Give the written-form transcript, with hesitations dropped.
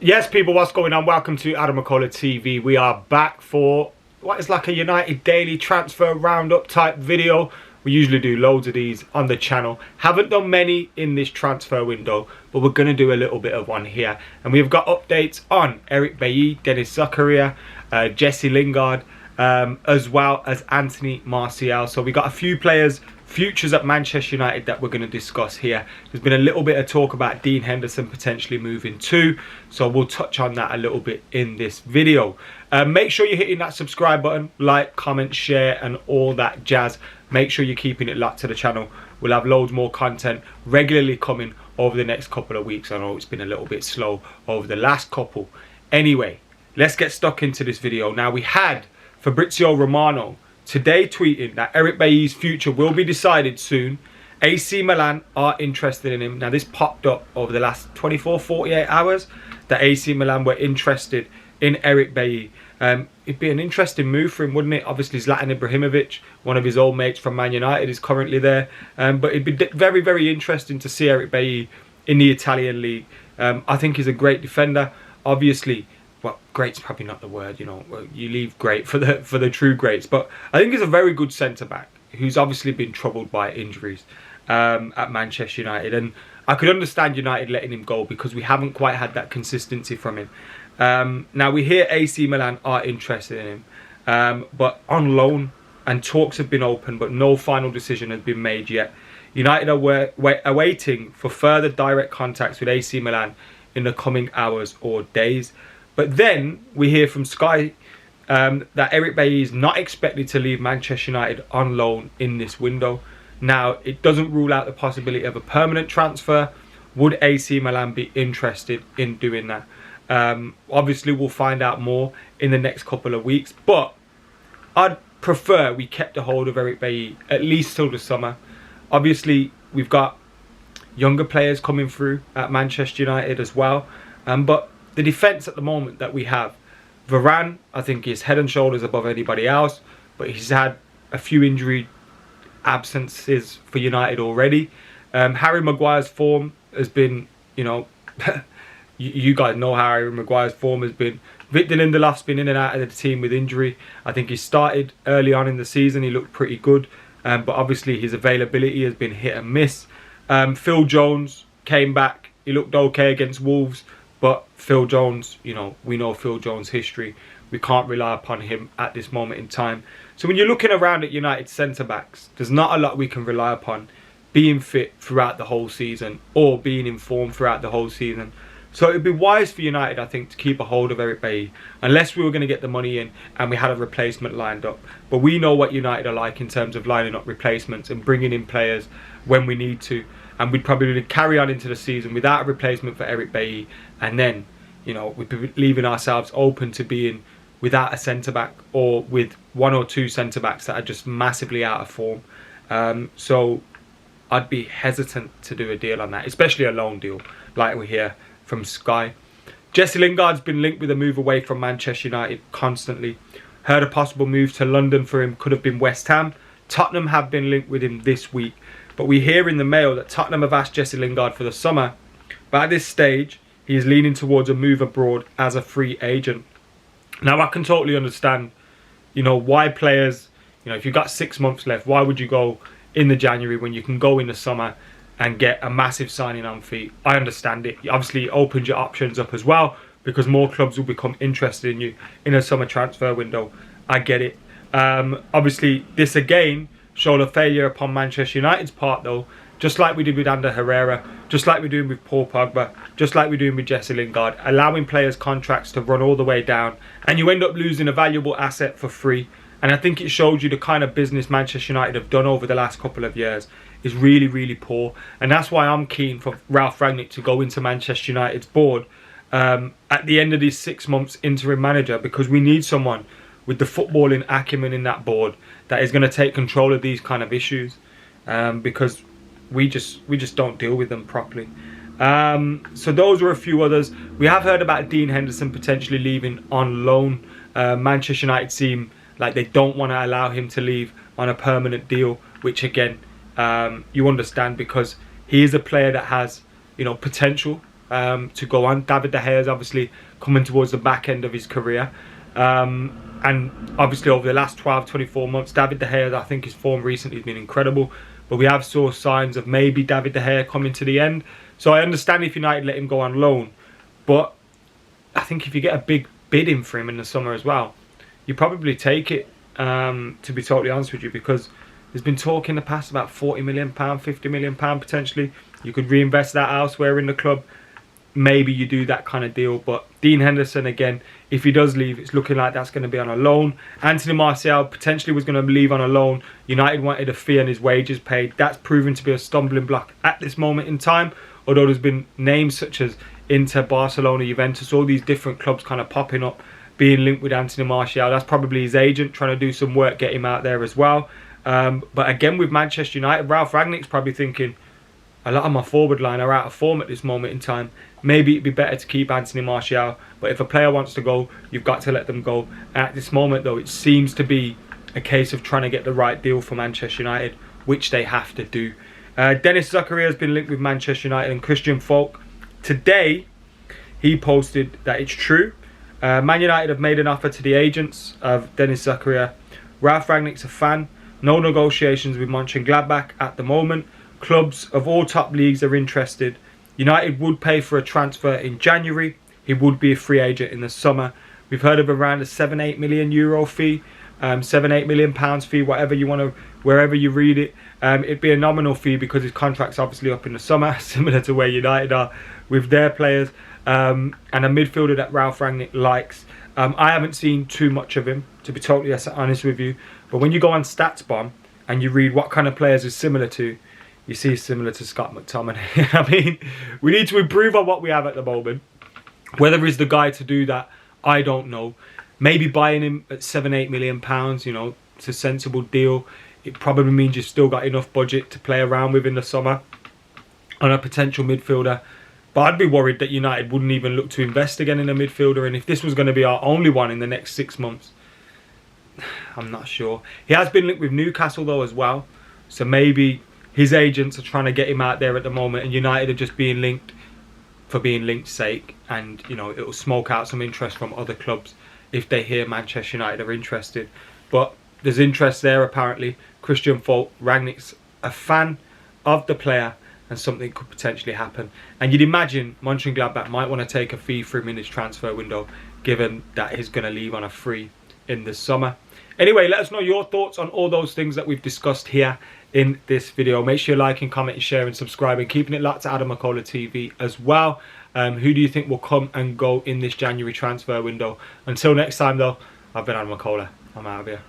Yes, people, what's going on? Welcome to AdamMcKola TV. We are back for what is like a United daily transfer roundup type video. We usually do loads of these on the channel. Haven't done many in this transfer window, but we're going to do a little bit of one here. And we've got updates on Eric Bailly, Denis Zakaria, Jesse Lingard, as well as Anthony Martial. So we got a few players, futures at Manchester United that we're going to discuss here. There's been a little bit of talk about Dean Henderson potentially moving too, so we'll touch on that a little bit in this video. Make sure you're hitting that subscribe button, like, comment, share and all that jazz. Make sure you're keeping it locked to the channel. We'll have loads more content regularly coming over the next couple of weeks. I know it's been a little bit slow over the last couple. Anyway, let's get stuck into this video. Now, we had Fabrizio Romano today tweeting that Eric Bailly's future will be decided soon. AC Milan are interested in him. Now, this popped up over the last 48 hours that AC Milan were interested in Eric Bailly. It'd be an interesting move for him, wouldn't it? Obviously, Zlatan Ibrahimovic, one of his old mates from Man United, is currently there. But it'd be very, very interesting to see Eric Bailly in the Italian league. I think he's a great defender. Obviously, well, great's probably not the word, you know. You leave great for the true greats. But I think he's a very good centre-back who's obviously been troubled by injuries at Manchester United. And I could understand United letting him go because we haven't quite had that consistency from him. Now, we hear AC Milan are interested in him, but on loan, and talks have been open, but no final decision has been made yet. United are waiting for further direct contacts with AC Milan in the coming hours or days. But then we hear from Sky that Eric Bailly is not expected to leave Manchester United on loan in this window. Now, it doesn't rule out the possibility of a permanent transfer. Would AC Milan be interested in doing that? Obviously, we'll find out more in the next couple of weeks. But I'd prefer we kept a hold of Eric Bailly at least till the summer. Obviously, we've got younger players coming through at Manchester United as well. But the defence at the moment that we have, Varane, I think is head and shoulders above anybody else, but he's had a few injury absences for United already. Harry Maguire's form has been, you know, you guys know how Harry Maguire's form has been. Victor Lindelof's been in and out of the team with injury. I think he started early on in the season, he looked pretty good, but obviously his availability has been hit and miss. Phil Jones came back, he looked okay against Wolves. But Phil Jones, you know, we know Phil Jones' history. We can't rely upon him at this moment in time. So when you're looking around at United centre-backs, there's not a lot we can rely upon being fit throughout the whole season or being in form throughout the whole season. So it would be wise for United, I think, to keep a hold of Eric Bailly, unless we were going to get the money in and we had a replacement lined up. But we know what United are like in terms of lining up replacements and bringing in players when we need to. And we'd probably carry on into the season without a replacement for Eric Bailly. And then, you know, we'd be leaving ourselves open to being without a centre-back or with one or two centre-backs that are just massively out of form. So I'd be hesitant to do a deal on that, especially a loan deal like we hear from Sky. Jesse Lingard's been linked with a move away from Manchester United constantly. Heard a possible move to London for him could have been West Ham. Tottenham have been linked with him this week. But we hear in the Mail that Tottenham have asked Jesse Lingard for the summer. But at this stage, he is leaning towards a move abroad as a free agent. Now, I can totally understand, you know, why players, you know, if you've got 6 months left, why would you go in the January when you can go in the summer and get a massive signing on fee? I understand it. Obviously, it opens your options up as well because more clubs will become interested in you in a summer transfer window. I get it. Obviously, this again showed a failure upon Manchester United's part though, just like we did with Ander Herrera, just like we're doing with Paul Pogba, just like we're doing with Jesse Lingard, allowing players' contracts to run all the way down, and you end up losing a valuable asset for free. And I think it shows you the kind of business Manchester United have done over the last couple of years is really, really poor. And that's why I'm keen for Ralph Rangnick to go into Manchester United's board at the end of these 6 months interim manager, because we need someone with the footballing acumen in that board that is going to take control of these kind of issues, because we just don't deal with them properly. So those were a few others. We have heard about Dean Henderson potentially leaving on loan. Manchester United seem like they don't want to allow him to leave on a permanent deal, which again, you understand, because he is a player that has, you know, potential. to go on. David De Gea is obviously coming towards the back end of his career. And obviously over the last 12-24 months, David De Gea, I think his form recently has been incredible. But we have saw signs of maybe David De Gea coming to the end. So I understand if United let him go on loan. But I think if you get a big bid in for him in the summer as well, you probably take it, to be totally honest with you, because there's been talk in the past about £40 million, £50 million potentially. You could reinvest that elsewhere in the club. Maybe you do that kind of deal. But Dean Henderson, again, if he does leave, it's looking like that's going to be on a loan. Anthony Martial potentially was going to leave on a loan. United wanted a fee and his wages paid. That's proven to be a stumbling block at this moment in time. Although there's been names such as Inter, Barcelona, Juventus, all these different clubs kind of popping up, being linked with Anthony Martial. That's probably his agent trying to do some work, get him out there as well. But again, with Manchester United, Ralph Rangnick's probably thinking, a lot of my forward line are out of form at this moment in time. Maybe it'd be better to keep Anthony Martial. But if a player wants to go, you've got to let them go. At this moment, though, it seems to be a case of trying to get the right deal for Manchester United, which they have to do. Denis Zakaria has been linked with Manchester United, and Christian Falk. Today, he posted that it's true. Man United have made an offer to the agents of Denis Zakaria. Ralph Rangnick's a fan. No negotiations with Mönchengladbach at the moment. Clubs of all top leagues are interested. United would pay for a transfer in January. He would be a free agent in the summer. We've heard of around a €7-8 million fee, £7-8 million fee, whatever you want to, wherever you read it. It'd be a nominal fee because his contract's obviously up in the summer, similar to where United are with their players. And a midfielder that Ralph Rangnick likes. I haven't seen too much of him, to be totally honest with you. But when you go on StatsBomb and you read what kind of players he's similar to, you see he's similar to Scott McTominay. I mean, we need to improve on what we have at the moment. Whether he's the guy to do that, I don't know. Maybe buying him at £7-8 million, you know, it's a sensible deal. It probably means you've still got enough budget to play around with in the summer on a potential midfielder. But I'd be worried that United wouldn't even look to invest again in a midfielder. And if this was going to be our only one in the next 6 months, I'm not sure. He has been linked with Newcastle though as well. So maybe his agents are trying to get him out there at the moment, and United are just being linked for being linked's sake. And, you know, it will smoke out some interest from other clubs if they hear Manchester United are interested. But there's interest there apparently. Christian Falk, Rangnick's a fan of the player, and something could potentially happen. And you'd imagine Mönchengladbach might want to take a fee for him in his transfer window, given that he's going to leave on a free in the summer. Anyway, let us know your thoughts on all those things that we've discussed here in this video. Make sure you like and comment and share and subscribe, and keeping it locked to AdamMcKola TV as well. Who do you think will come and go in this January transfer window? Until next time though, I've been AdamMcKola. I'm out of here.